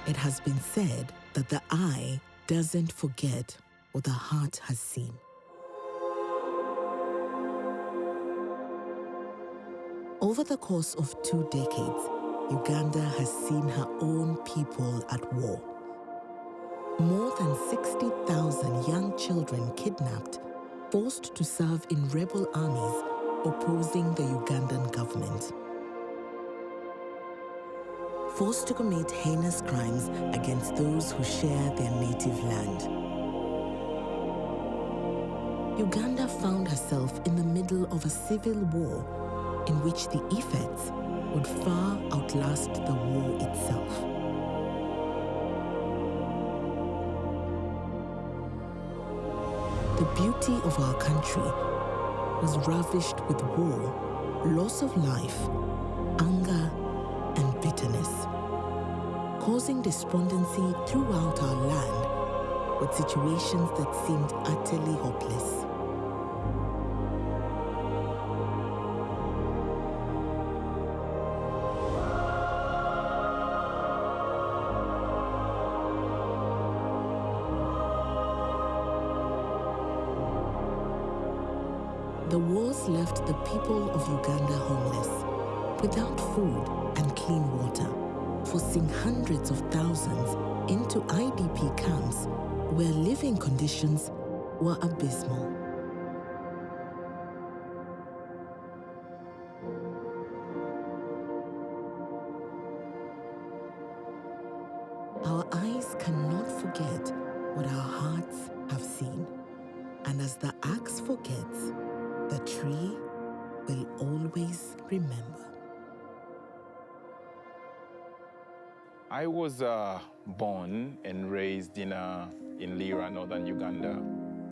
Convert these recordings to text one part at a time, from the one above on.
It has been said that the eye doesn't forget what the heart has seen. Over the course of 2 decades, Uganda has seen her own people at war. More than 60,000 young children kidnapped, forced to serve in rebel armies opposing the Ugandan government. Forced to commit heinous crimes against those who share their native land. Uganda found herself in the middle of a civil war in which the effects would far outlast the war itself. The beauty of our country was ravished with war, loss of life, anger, and bitterness, causing despondency throughout our land with situations that seemed utterly hopeless. The wars left the people of Uganda homeless, without food and clean water, forcing hundreds of thousands into IDP camps where living conditions were abysmal. Our eyes cannot forget what our hearts have seen, and as the axe forgets, the tree will always remember. I was born and raised in Lira, northern Uganda.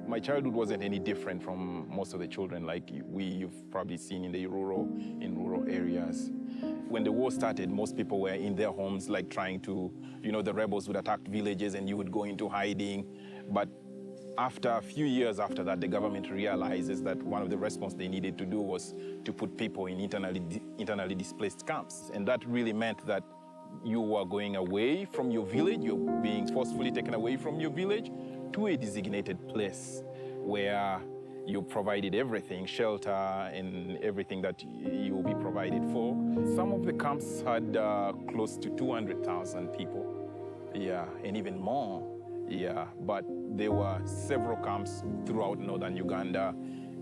My childhood wasn't any different from most of the children like you've probably seen in rural areas. When the war started, most people were in their homes, like trying to, the rebels would attack villages and you would go into hiding. But after a few years after that, the government realizes that one of the response they needed to do was to put people in internally displaced camps. And that really meant that you were going away from your village, you're being forcefully taken away from your village to a designated place where you provided everything, shelter and everything that you'll be provided for. Some of the camps had close to 200,000 people, and even more. But there were several camps throughout northern Uganda,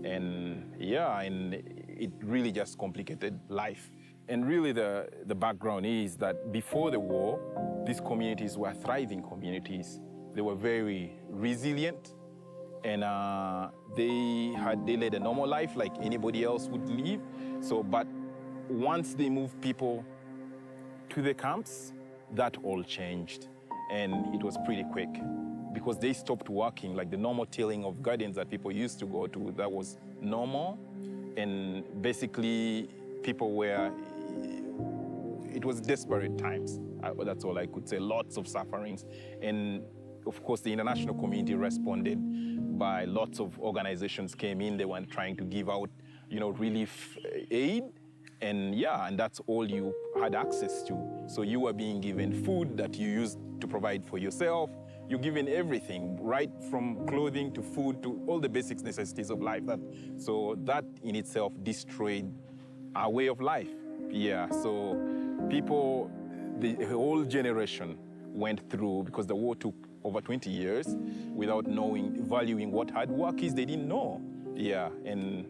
and it really just complicated life. And really the background is that before the war, these communities were thriving communities. They were very resilient, and they led a normal life like anybody else would live. But once they moved people to the camps, that all changed. And it was pretty quick because they stopped working, like the normal tilling of gardens that people used to go to, that was normal. And basically people it was desperate times. That's all I could say, lots of sufferings. And of course the international community responded by lots of organizations came in, they were trying to give out, relief aid. And that's all you had access to. So you were being given food that you used to provide for yourself. You're given everything, right from clothing to food to all the basic necessities of life. So that in itself destroyed our way of life. So people, the whole generation went through, because the war took over 20 years, without valuing what hard work is, they didn't know. And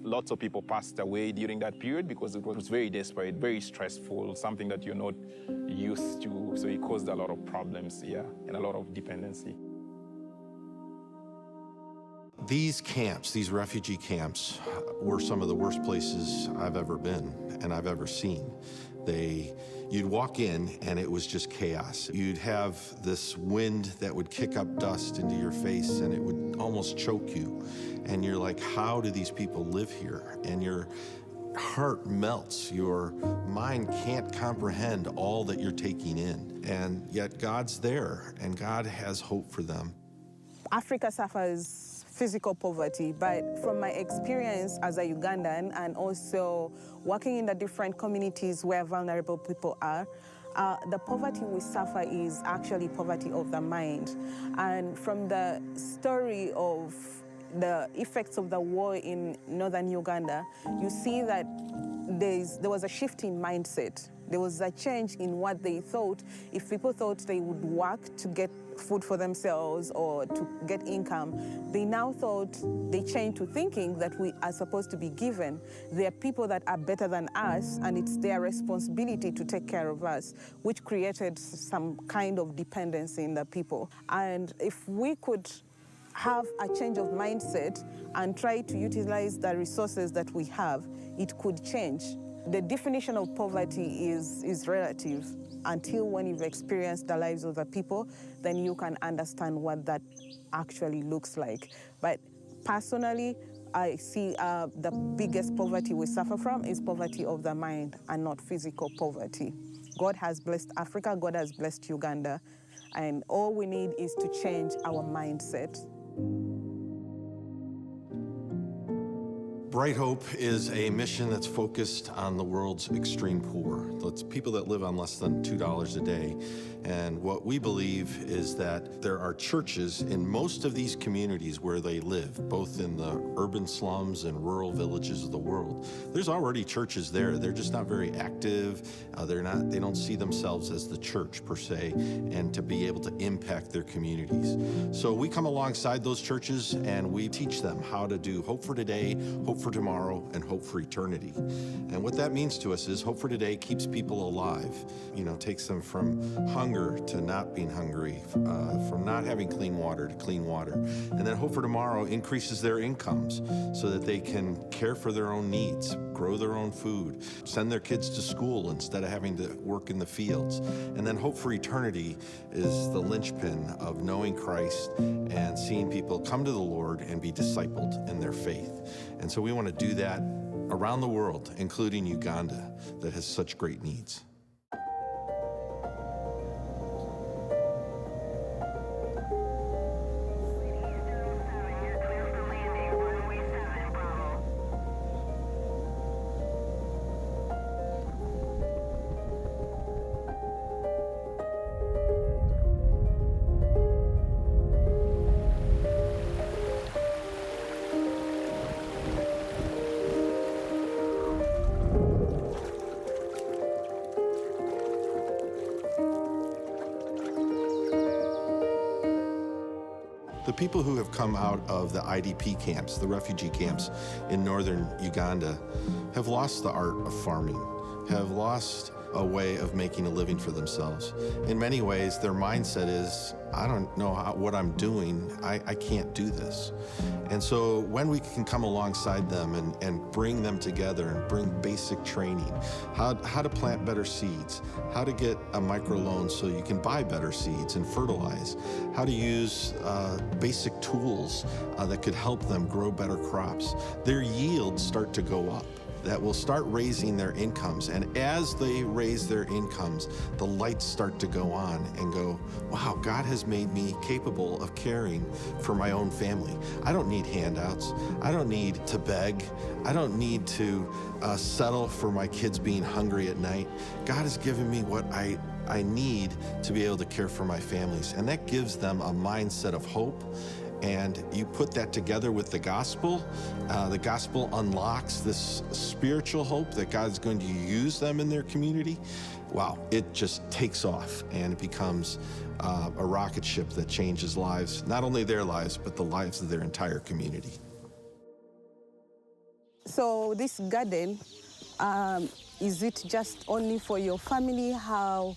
lots of people passed away during that period because it was very desperate, very stressful, something that you're not used to. So it caused a lot of problems, and a lot of dependency. These camps, these refugee camps, were some of the worst places I've ever been and I've ever seen. You'd walk in and it was just chaos. You'd have this wind that would kick up dust into your face and it would almost choke you. And you're like, how do these people live here? And your heart melts. Your mind can't comprehend all that you're taking in. And yet God's there and God has hope for them. Africa suffers physical poverty, but from my experience as a Ugandan and also working in the different communities where vulnerable people are, The poverty we suffer is actually poverty of the mind. And from the story of the effects of the war in northern Uganda, you see that there was a shift in mindset. There was a change in what they thought. If people thought they would work to get food for themselves or to get income, they now thought, they changed to thinking that we are supposed to be given. There are people that are better than us, and it's their responsibility to take care of us, which created some kind of dependency in the people. And if we could have a change of mindset and try to utilize the resources that we have, it could change. The definition of poverty is relative. Until when you've experienced the lives of the people, then you can understand what that actually looks like. But personally, I see the biggest poverty we suffer from is poverty of the mind and not physical poverty. God has blessed Africa, God has blessed Uganda, and all we need is to change our mindset. Bright Hope is a mission that's focused on the world's extreme poor. It's people that live on less than $2 a day. And what we believe is that there are churches in most of these communities where they live, both in the urban slums and rural villages of the world. There's already churches there. They're just not very active. They don't see themselves as the church per se, and to be able to impact their communities. So we come alongside those churches and we teach them how to do hope for today, hope for tomorrow, and hope for eternity. And what that means to us is hope for today keeps people alive, takes them from hunger to not being hungry, from not having clean water to clean water. And then hope for tomorrow increases their incomes so that they can care for their own needs, grow their own food, send their kids to school instead of having to work in the fields. And then hope for eternity is the linchpin of knowing Christ and seeing people come to the Lord and be discipled in their faith. And so we want to do that around the world, including Uganda, that has such great needs. The people who have come out of the IDP camps, the refugee camps in northern Uganda, have lost the art of farming, have lost a way of making a living for themselves. In many ways, their mindset is, I don't know what I'm doing, I can't do this. And so when we can come alongside them and bring them together and bring basic training, how to plant better seeds, how to get a microloan so you can buy better seeds and fertilize, how to use basic tools that could help them grow better crops, their yields start to go up. That will start raising their incomes. And as they raise their incomes, the lights start to go on and go, wow, God has made me capable of caring for my own family. I don't need handouts. I don't need to beg. I don't need to settle for my kids being hungry at night. God has given me what I need to be able to care for my families. And that gives them a mindset of hope. And you put that together with the gospel unlocks this spiritual hope that God's going to use them in their community. Wow, it just takes off and it becomes a rocket ship that changes lives, not only their lives, but the lives of their entire community. So this garden, is it just only for your family? How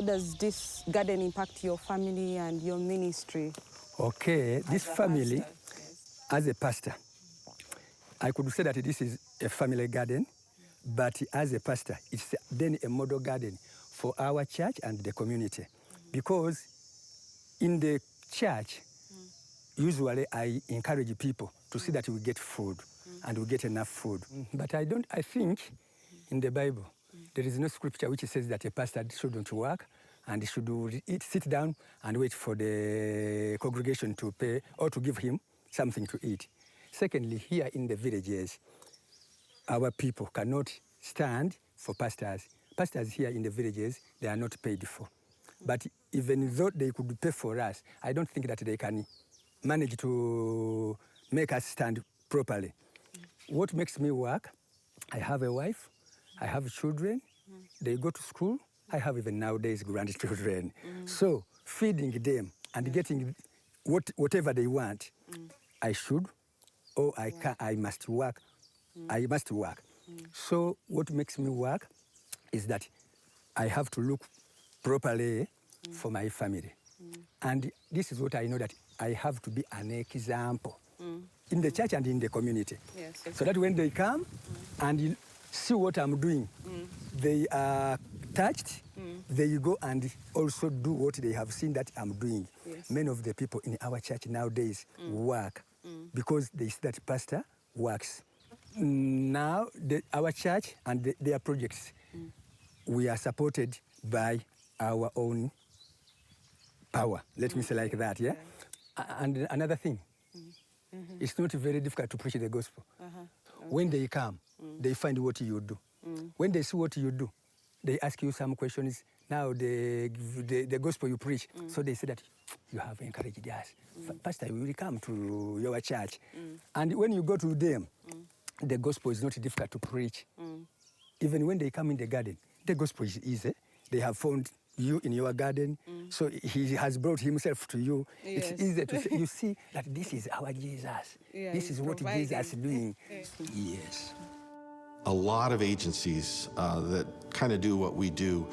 does this garden impact your family and your ministry? Okay, this family, as a pastor, I could say that this is a family garden, but as a pastor, it's then a model garden for our church and the community. Because in the church, usually I encourage people to see that we get food and we get enough food. But I think in the Bible, there is no scripture which says that a pastor shouldn't work and he should sit down and wait for the congregation to pay or to give him something to eat. Secondly, here in the villages, our people cannot stand for pastors. pastors here in the villages, they are not paid for. But even though they could pay for us, I don't think that they can manage to make us stand properly. What makes me work, I have a wife, I have children, they go to school, I have even nowadays grandchildren. So feeding them and getting whatever they want, I should, or I must work. I must work. So what makes me work is that I have to look properly for my family. And this is what I know, that I have to be an example in the church and in the community. Yes. So that when they come and you see what I'm doing, they are touched, they go and also do what they have seen that I'm doing. Yes. Many of the people in our church nowadays work because they see that pastor works. Now, our church and their projects, we are supported by our own power. Let me say like that, yeah? And another thing, it's not very difficult to preach the gospel. When they come, they find what you do. When they see what you do, they ask you some questions. Now the gospel you preach, so they say that you have encouraged us. Pastor, we will come to your church. And when you go to them, the gospel is not difficult to preach. Even when they come in the garden, the gospel is easy. They have found you in your garden, so he has brought himself to you. Yes. It's easy to say. You see that this is our Jesus. Yeah, this is what providing. Jesus is doing. Yes. A lot of agencies that kind of do what we do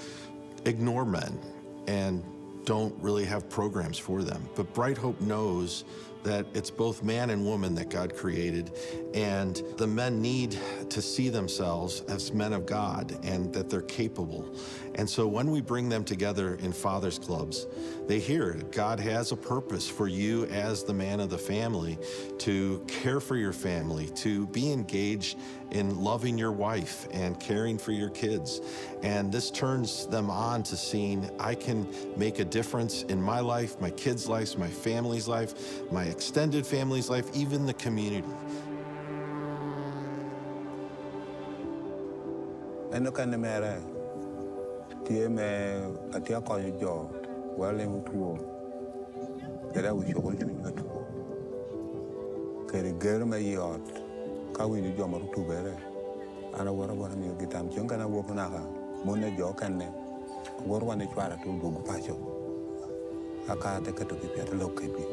ignore men and don't really have programs for them. But Bright Hope knows that it's both man and woman that God created, and the men need to see themselves as men of God and that they're capable. And so when we bring them together in fathers clubs, they hear it. God has a purpose for you as the man of the family to care for your family, to be engaged in loving your wife and caring for your kids. And this turns them on to seeing, I can make a difference in my life, my kids' lives, my family's life, my extended family's life, even the community. Tie me atia konyo jo wale mtuo kera wisho ko chunya tuo kere ger me yot ka wi jo maru tu bere ana wora wora mi gitam chonga na woko na ka mone jo kanne wor wane chwara tu dugu pacho aka te ka to ki pet lo ke bi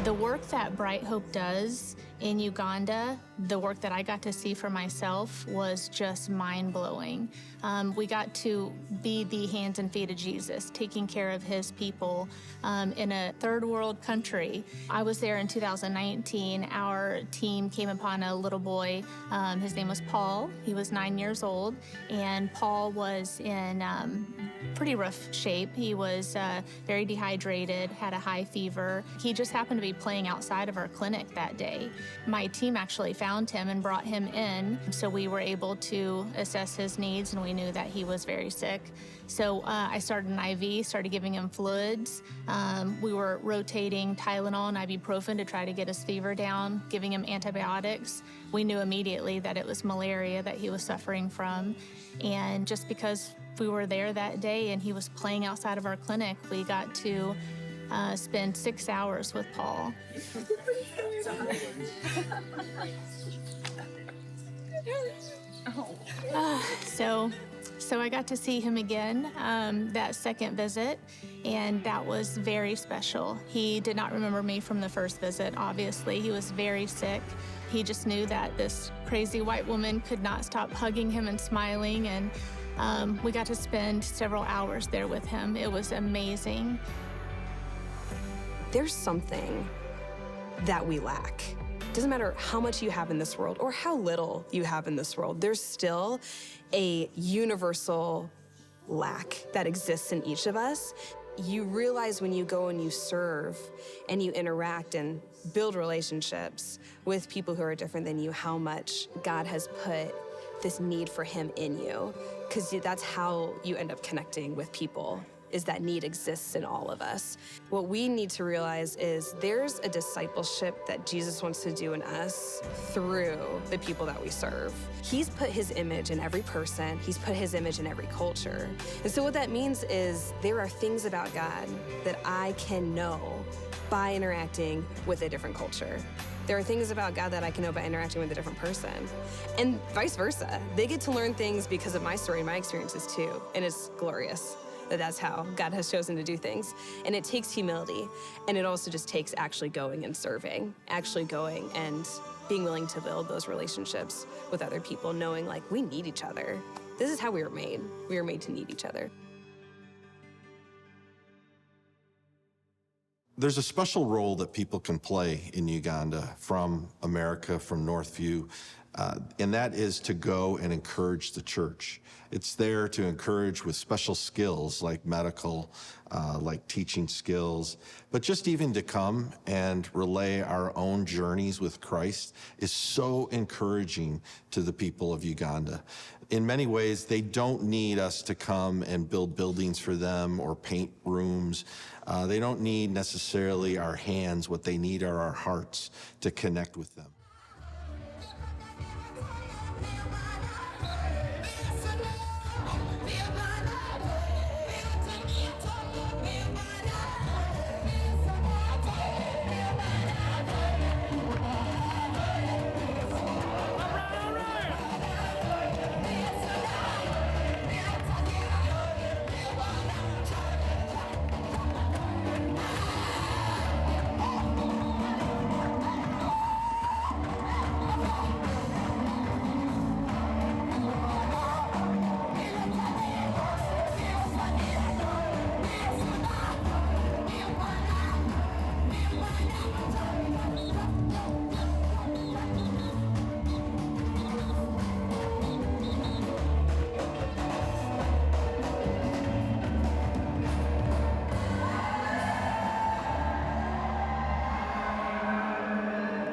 The work that Bright Hope does in Uganda, the work that I got to see for myself was just mind-blowing. We got to be the hands and feet of Jesus, taking care of his people in a third world country. I was there in 2019. Our team came upon a little boy. His name was Paul. He was 9 years old, and Paul was in pretty rough shape. He was very dehydrated, had a high fever. He just happened to be playing outside of our clinic that day. My team actually found him and brought him in, so we were able to assess his needs, and we knew that he was very sick. So I started an IV, started giving him fluids. We were rotating Tylenol and ibuprofen to try to get his fever down, giving him antibiotics. We knew immediately that it was malaria that he was suffering from, and just because we were there that day and he was playing outside of our clinic, we got to spend 6 hours with Paul. So I got to see him again that second visit, and that was very special. He did not remember me from the first visit, obviously. He was very sick. He just knew that this crazy white woman could not stop hugging him and smiling, and we got to spend several hours there with him. It was amazing. There's something that we lack. Doesn't matter how much you have in this world or how little you have in this world, there's still a universal lack that exists in each of us. You realize when you go and you serve and you interact and build relationships with people who are different than you, how much God has put this need for him in you, because that's how you end up connecting with people, is that need exists in all of us. What we need to realize is there's a discipleship that Jesus wants to do in us through the people that we serve. He's put his image in every person. He's put his image in every culture. And so what that means is there are things about God that I can know by interacting with a different culture. There are things about God that I can know by interacting with a different person. And vice versa. They get to learn things because of my story and my experiences too. And it's glorious that that's how God has chosen to do things. And it takes humility. And it also just takes actually going and serving, actually going and being willing to build those relationships with other people, knowing like we need each other. This is how we were made. We were made to need each other. There's a special role that people can play in Uganda from America, from Northview, and that is to go and encourage the church. It's there to encourage with special skills like medical, like teaching skills, but just even to come and relay our own journeys with Christ is so encouraging to the people of Uganda. In many ways, they don't need us to come and build buildings for them or paint rooms. They don't need necessarily our hands. What they need are our hearts to connect with them.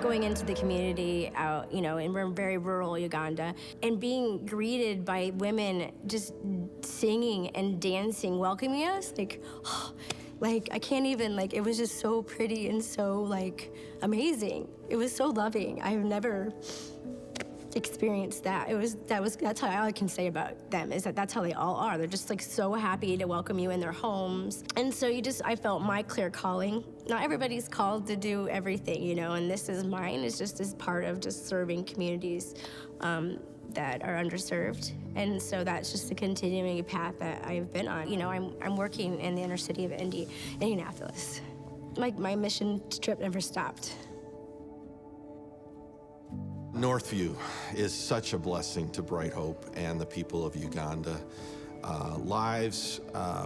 Going into the community out, in very rural Uganda, and being greeted by women just singing and dancing, welcoming us, I can't even, it was just so pretty and so, amazing. It was so loving. I've never experienced that. That's how all I can say about them, is that that's how they all are. They're just so happy to welcome you in their homes. And so I felt my clear calling. Not everybody's called to do everything, and this is mine. It's just as part of just serving communities that are underserved. And so that's just the continuing path that I've been on. I'm working in the inner city of Indianapolis. My mission trip never stopped. Northview is such a blessing to Bright Hope and the people of Uganda. Lives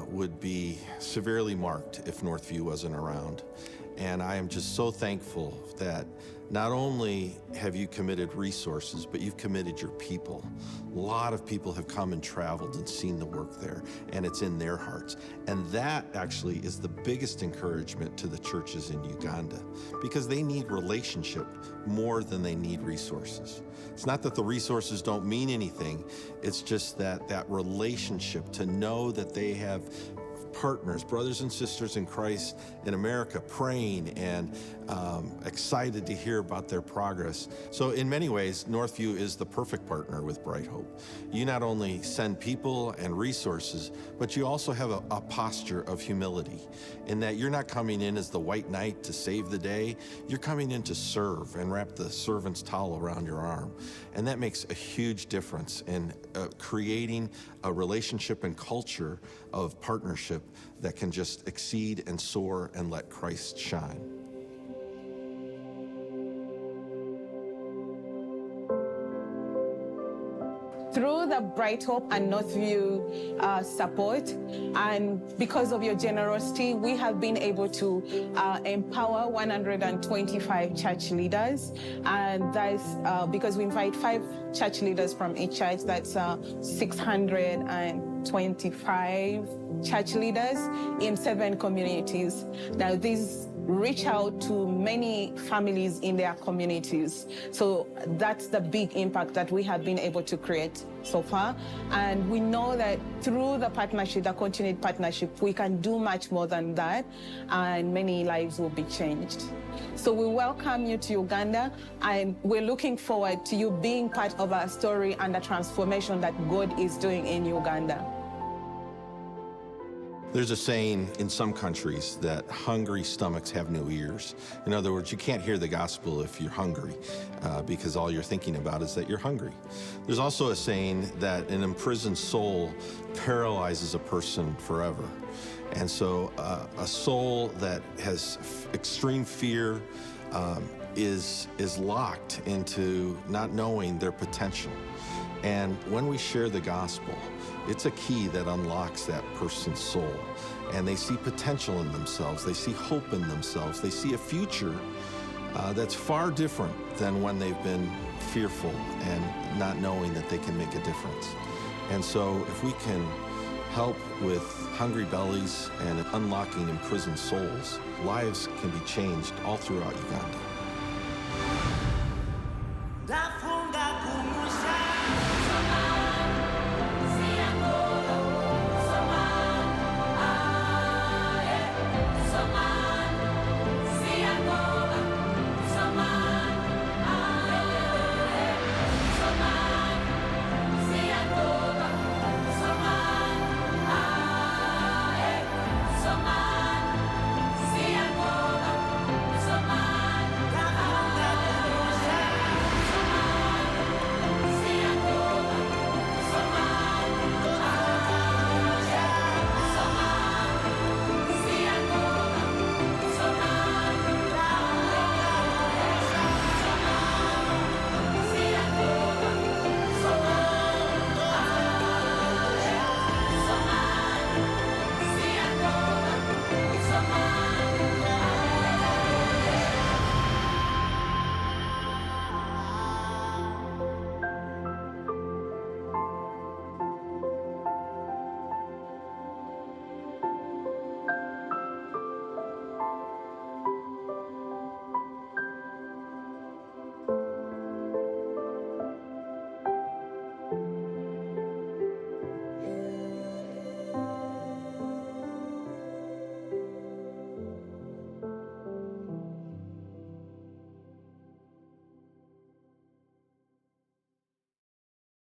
would be severely marked if Northview wasn't around. And I am just so thankful that not only have you committed resources, but you've committed your people. A lot of people have come and traveled and seen the work there, and it's in their hearts. And that actually is the biggest encouragement to the churches in Uganda, because they need relationship more than they need resources. It's not that the resources don't mean anything, it's just that relationship, to know that they have partners, brothers and sisters in Christ in America, praying and excited to hear about their progress. So in many ways, Northview is the perfect partner with Bright Hope. You not only send people and resources, but you also have a posture of humility, in that you're not coming in as the white knight to save the day. You're coming in to serve and wrap the servant's towel around your arm. And that makes a huge difference in creating a relationship and culture of partnership that can just exceed and soar and let Christ shine. Through the Bright Hope and Northview support, and because of your generosity, we have been able to empower 125 church leaders. And that's because we invite 5 church leaders from each church. That's 625 church leaders in 7 communities. Now, these reach out to many families in their communities. So that's the big impact that we have been able to create so far. And we know that through the partnership, the continued partnership, we can do much more than that, and many lives will be changed. So we welcome you to Uganda, and we're looking forward to you being part of our story and the transformation that God is doing in Uganda. There's a saying in some countries that hungry stomachs have no ears. In other words, you can't hear the gospel if you're hungry because all you're thinking about is that you're hungry. There's also a saying that an imprisoned soul paralyzes a person forever. And so a soul that has extreme fear is locked into not knowing their potential. And when we share the gospel, it's a key that unlocks that person's soul. And they see potential in themselves. They see hope in themselves. They see a future that's far different than when they've been fearful and not knowing that they can make a difference. And so if we can help with hungry bellies and unlocking imprisoned souls, lives can be changed all throughout Uganda.